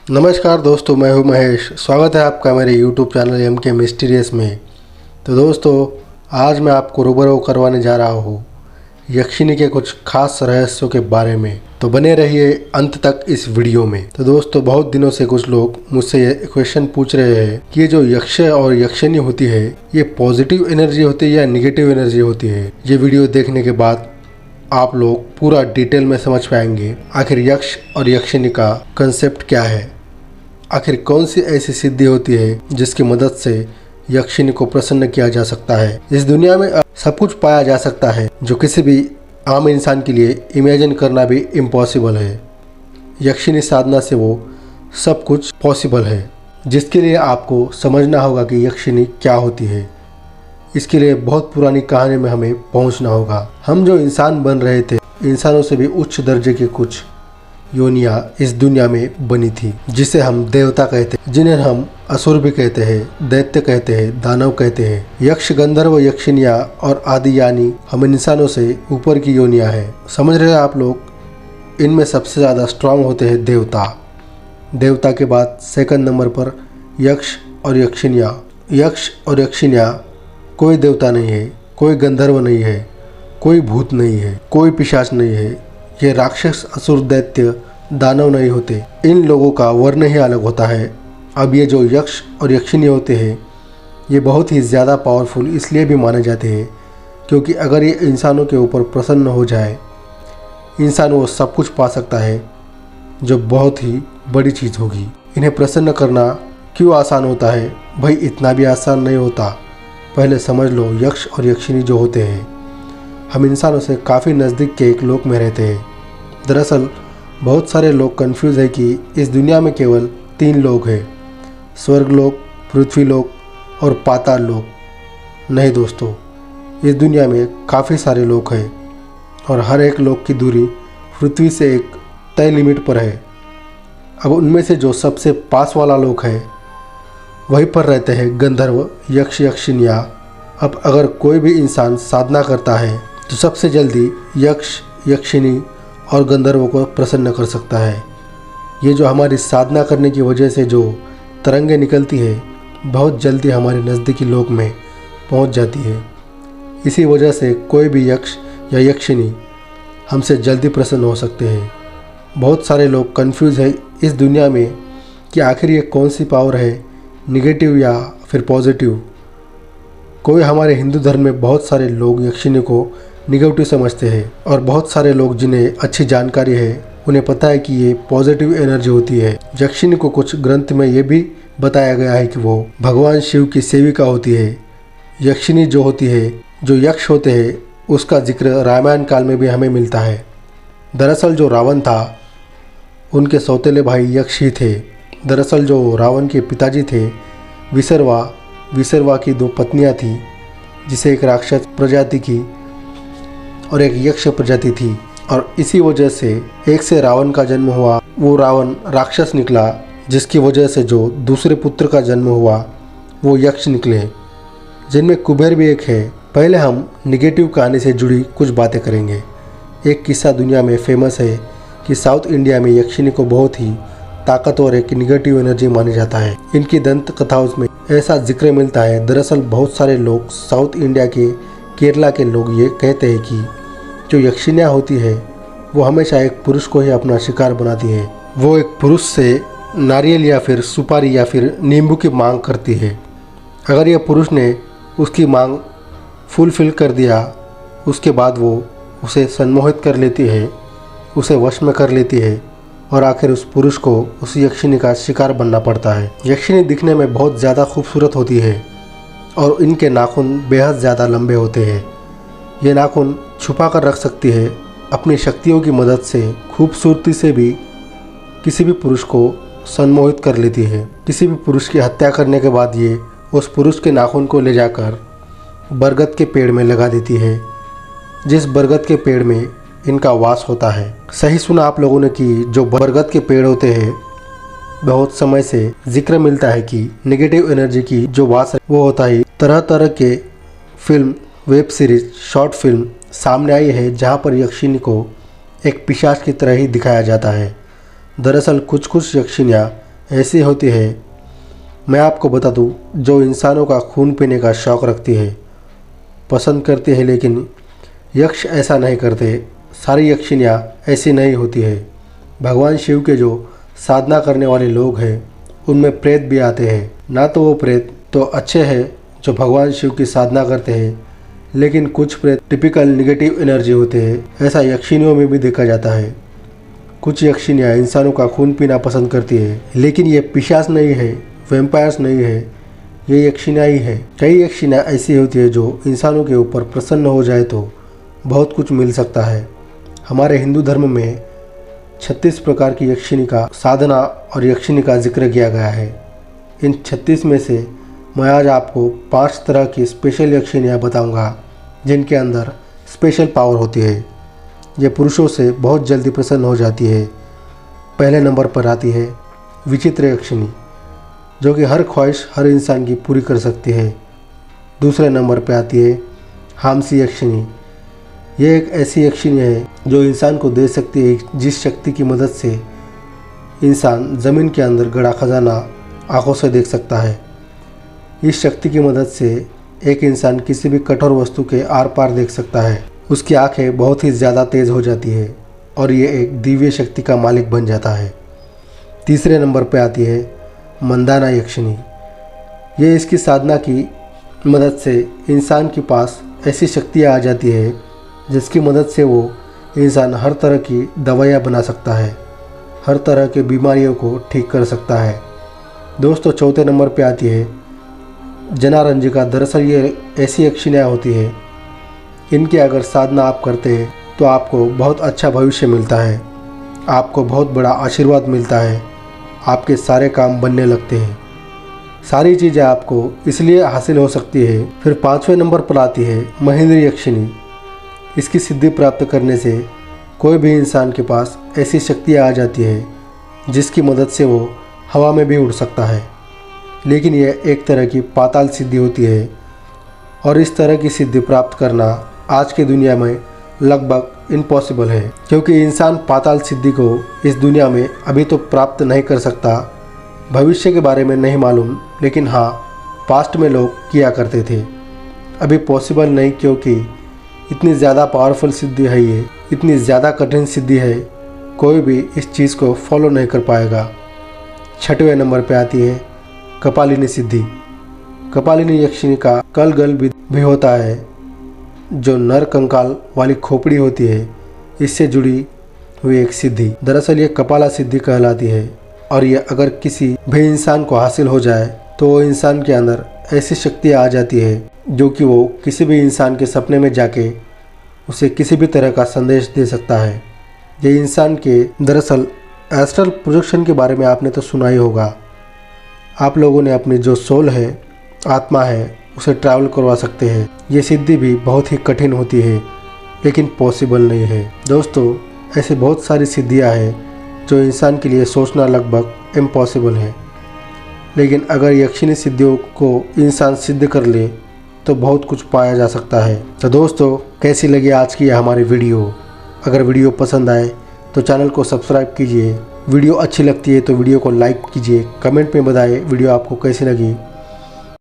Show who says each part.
Speaker 1: नमस्कार दोस्तों, मैं हूं महेश। स्वागत है आपका मेरे YouTube चैनल एम के मिस्टीरियस में। तो दोस्तों, आज मैं आपको रूबरू करवाने जा रहा हूं यक्षिनी के कुछ खास रहस्यों के बारे में। तो बने रहिए अंत तक इस वीडियो में। तो दोस्तों, बहुत दिनों से कुछ लोग मुझसे ये क्वेश्चन पूछ रहे हैं कि ये जो यक्ष और यक्षिनी होती है, ये पॉजिटिव एनर्जी होती है या निगेटिव एनर्जी होती है। ये वीडियो देखने के बाद आप लोग पूरा डिटेल में समझ पाएंगे आखिर यक्ष और यक्षिनी का कंसेप्ट क्या है। आखिर कौन सी ऐसी सिद्धि होती है जिसकी मदद से यक्षिनी को प्रसन्न किया जा सकता है। इस दुनिया में सब कुछ पाया जा सकता है जो किसी भी आम इंसान के लिए इमेजिन करना भी इम्पॉसिबल है। यक्षिनी साधना से वो सब कुछ पॉसिबल है, जिसके लिए आपको समझना होगा कि यक्षिनी क्या होती है। इसके लिए बहुत पुरानी कहानी में हमें पहुंचना होगा। हम जो इंसान बन रहे थे, इंसानों से भी उच्च दर्जे के कुछ योनियां इस दुनिया में बनी थी, जिसे हम देवता कहते हैं, जिन्हें हम असुर भी कहते हैं, दैत्य कहते हैं, दानव कहते हैं। यक्ष, गंधर्व, यक्षिनिया और आदि यानी हम इंसानों से ऊपर की योनियां हैं। समझ रहे हैं आप लोग। इनमें सबसे ज़्यादा स्ट्रांग होते हैं देवता। देवता के बाद सेकंड नंबर पर यक्ष और यक्षिनिया। यक्ष और यक्षिनिया कोई देवता नहीं है, कोई गंधर्व नहीं है, कोई भूत नहीं है, कोई पिशाच नहीं है। ये राक्षस, असुर, दैत्य, दानव नहीं होते। इन लोगों का वर्ण ही अलग होता है। अब ये जो यक्ष और यक्षिनी होते हैं, ये बहुत ही ज़्यादा पावरफुल इसलिए भी माने जाते हैं क्योंकि अगर ये इंसानों के ऊपर प्रसन्न हो जाए, इंसान वो सब कुछ पा सकता है जो बहुत ही बड़ी चीज़ होगी। इन्हें प्रसन्न करना क्यों आसान होता है? भाई, इतना भी आसान नहीं होता। पहले समझ लो, यक्ष और यक्षिनी जो होते हैं, हम इंसानों से काफ़ी नज़दीक के एक लोक में रहते हैं। दरअसल बहुत सारे लोग कंफ्यूज है कि इस दुनिया में केवल 3 लोग हैं, स्वर्गलोक, पृथ्वीलोक और पाताल लोक। नहीं दोस्तों, इस दुनिया में काफ़ी सारे लोक हैं और हर एक लोक की दूरी पृथ्वी से एक तय लिमिट पर है। अब उनमें से जो सबसे पास वाला लोक है, वहीं पर रहते हैं गंधर्व, यक्ष, यक्षिनिया। अब अगर कोई भी इंसान साधना करता है तो सबसे जल्दी यक्ष, यक्षिनी और गंधर्वों को प्रसन्न कर सकता है। ये जो हमारी साधना करने की वजह से जो तरंगें निकलती है, बहुत जल्दी हमारे नज़दीकी लोक में पहुंच जाती है। इसी वजह से कोई भी यक्ष या यक्षिनी हमसे जल्दी प्रसन्न हो सकते हैं। बहुत सारे लोग कंफ्यूज है इस दुनिया में कि आखिर ये कौन सी पावर है, निगेटिव या फिर पॉजिटिव। कोई हमारे हिंदू धर्म में बहुत सारे लोग यक्षिनी को निगेटिव समझते हैं और बहुत सारे लोग जिन्हें अच्छी जानकारी है उन्हें पता है कि ये पॉजिटिव एनर्जी होती है। यक्षिनी को कुछ ग्रंथ में ये भी बताया गया है कि वो भगवान शिव की सेविका होती है। यक्षिनी जो होती है, जो यक्ष होते हैं, उसका जिक्र रामायण काल में भी हमें मिलता है। दरअसल जो रावण था, उनके सौतेले भाई यक्ष ही थे। दरअसल जो रावण के पिताजी थे विसर्वा, विसर्वा की 2 पत्नियां थीं, जिसे एक राक्षस प्रजाति की और एक यक्ष प्रजाति थी। और इसी वजह से एक से रावण का जन्म हुआ, वो रावण राक्षस निकला, जिसकी वजह से जो दूसरे पुत्र का जन्म हुआ वो यक्ष निकले, जिनमें कुबेर भी एक है। पहले हम निगेटिव कहानी से जुड़ी कुछ बातें करेंगे। एक किस्सा दुनिया में फेमस है कि साउथ इंडिया में यक्षिनी को बहुत ही ताकतवर एक निगेटिव एनर्जी माना जाता है। इनकी दंत कथाओं में ऐसा जिक्र मिलता है। दरअसल बहुत सारे लोग, साउथ इंडिया के केरला के लोग ये कहते हैं कि जो यक्षिनियाँ होती है वो हमेशा एक पुरुष को ही अपना शिकार बनाती है। वो एक पुरुष से नारियल या फिर सुपारी या फिर नींबू की मांग करती है। अगर यह पुरुष ने उसकी मांग फुलफिल कर दिया, उसके बाद वो उसे सम्मोहित कर लेती है, उसे वश में कर लेती है और आखिर उस पुरुष को उस यक्षिनी का शिकार बनना पड़ता है। यक्षिनी दिखने में बहुत ज़्यादा खूबसूरत होती है और इनके नाखून बेहद ज़्यादा लंबे होते हैं। ये नाखून छुपा कर रख सकती है। अपनी शक्तियों की मदद से खूबसूरती से भी किसी भी पुरुष को सम्मोहित कर लेती है। किसी भी पुरुष की हत्या करने के बाद ये उस पुरुष के नाखून को ले जाकर बरगद के पेड़ में लगा देती है, जिस बरगद के पेड़ में इनका वास होता है। सही सुना आप लोगों ने कि जो बरगद के पेड़ होते हैं, बहुत समय से जिक्र मिलता है कि नेगेटिव एनर्जी की जो वास है वो होता है। तरह तरह के film, web series, short film सामने आई है जहाँ पर यक्षिनी को एक पिशाच की तरह ही दिखाया जाता है। दरअसल कुछ कुछ यक्षिनियाँ ऐसी होती है, मैं आपको बता दूं, जो इंसानों का खून पीने का शौक़ रखती है, पसंद करती है। लेकिन यक्ष ऐसा नहीं करते। सारी यक्षिनियाँ ऐसी नहीं होती है। भगवान शिव के जो साधना करने वाले लोग हैं उनमें प्रेत भी आते हैं। ना तो वो प्रेत तो अच्छे हैं जो भगवान शिव की साधना करते हैं, लेकिन कुछ प्रेत टिपिकल नेगेटिव एनर्जी होते हैं। ऐसा यक्षिनियों में भी देखा जाता है। कुछ यक्षिनियाँ इंसानों का खून पीना पसंद करती है, लेकिन ये पिशाच नहीं है, वैम्पायर्स नहीं है, ये यक्षिनियाँ ही है। कई यक्षिनियाँ ऐसी होती है जो इंसानों के ऊपर प्रसन्न हो जाए तो बहुत कुछ मिल सकता है। हमारे हिंदू धर्म में 36 प्रकार की यक्षिनी का साधना और यक्षिनी का जिक्र किया गया है। इन 36 में से मैं आज आपको 5 तरह की स्पेशल यक्षिनियाँ बताऊंगा जिनके अंदर स्पेशल पावर होती है। ये पुरुषों से बहुत जल्दी प्रसन्न हो जाती है। पहले नंबर पर आती है विचित्र यक्षिनी, जो कि हर ख्वाहिश हर इंसान की पूरी कर सकती है। दूसरे नंबर पर आती है हामसी यक्षिनी। ये एक ऐसी यक्षिनी है जो इंसान को दे सकती है जिस शक्ति की मदद से इंसान ज़मीन के अंदर गड़ा खजाना आंखों से देख सकता है। इस शक्ति की मदद से एक इंसान किसी भी कठोर वस्तु के आर पार देख सकता है। उसकी आंखें बहुत ही ज़्यादा तेज़ हो जाती है और ये एक दिव्य शक्ति का मालिक बन जाता है। तीसरे नंबर पर आती है मंदाना यक्षिनी। ये इसकी साधना की मदद से इंसान के पास ऐसी शक्तियाँ आ जाती है जिसकी मदद से वो इंसान हर तरह की दवाइयाँ बना सकता है, हर तरह की बीमारियों को ठीक कर सकता है। दोस्तों, चौथे नंबर पे आती है जनारंजिका। दरअसल ये ऐसी यक्षिनियाँ होती है, इनकी अगर साधना आप करते हैं तो आपको बहुत अच्छा भविष्य मिलता है, आपको बहुत बड़ा आशीर्वाद मिलता है, आपके सारे काम बनने लगते हैं, सारी चीज़ें आपको इसलिए हासिल हो सकती है। फिर 5वें नंबर पर आती है महेंद्र यक्षिनी। इसकी सिद्धि प्राप्त करने से कोई भी इंसान के पास ऐसी शक्तियाँ आ जाती है जिसकी मदद से वो हवा में भी उड़ सकता है। लेकिन यह एक तरह की पाताल सिद्धि होती है और इस तरह की सिद्धि प्राप्त करना आज की दुनिया में लगभग इम्पॉसिबल है, क्योंकि इंसान पाताल सिद्धि को इस दुनिया में अभी तो प्राप्त नहीं कर सकता। भविष्य के बारे में नहीं मालूम, लेकिन हाँ, पास्ट में लोग किया करते थे। अभी पॉसिबल नहीं, क्योंकि इतनी ज़्यादा पावरफुल सिद्धि है, ये इतनी ज़्यादा कठिन सिद्धि है, कोई भी इस चीज़ को फॉलो नहीं कर पाएगा। 6वें नंबर पे आती है कपालिनी सिद्धि। कपालिनी यक्षिनी का कलगल भी होता है, जो नर कंकाल वाली खोपड़ी होती है, इससे जुड़ी हुई एक सिद्धि। दरअसल ये कपाला सिद्धि कहलाती है और ये अगर किसी भी इंसान को हासिल हो जाए तो वो इंसान के अंदर ऐसी शक्तियाँ आ जाती है जो कि वो किसी भी इंसान के सपने में जाके उसे किसी भी तरह का संदेश दे सकता है। ये इंसान के दरअसल एस्ट्रल प्रोजेक्शन के बारे में आपने तो सुना ही होगा। आप लोगों ने अपनी जो सोल है, आत्मा है, उसे ट्रैवल करवा सकते हैं। ये सिद्धि भी बहुत ही कठिन होती है, लेकिन पॉसिबल नहीं है। दोस्तों, ऐसी बहुत सारी सिद्धियाँ हैं जो इंसान के लिए सोचना लगभग इम्पॉसिबल है, लेकिन अगर यक्षिणी सिद्धियों को इंसान सिद्ध कर ले तो बहुत कुछ पाया जा सकता है। तो दोस्तों, कैसी लगी आज की हमारी वीडियो? अगर वीडियो पसंद आए तो चैनल को सब्सक्राइब कीजिए। वीडियो अच्छी लगती है तो वीडियो को लाइक कीजिए। कमेंट में बताएं वीडियो आपको कैसी लगी।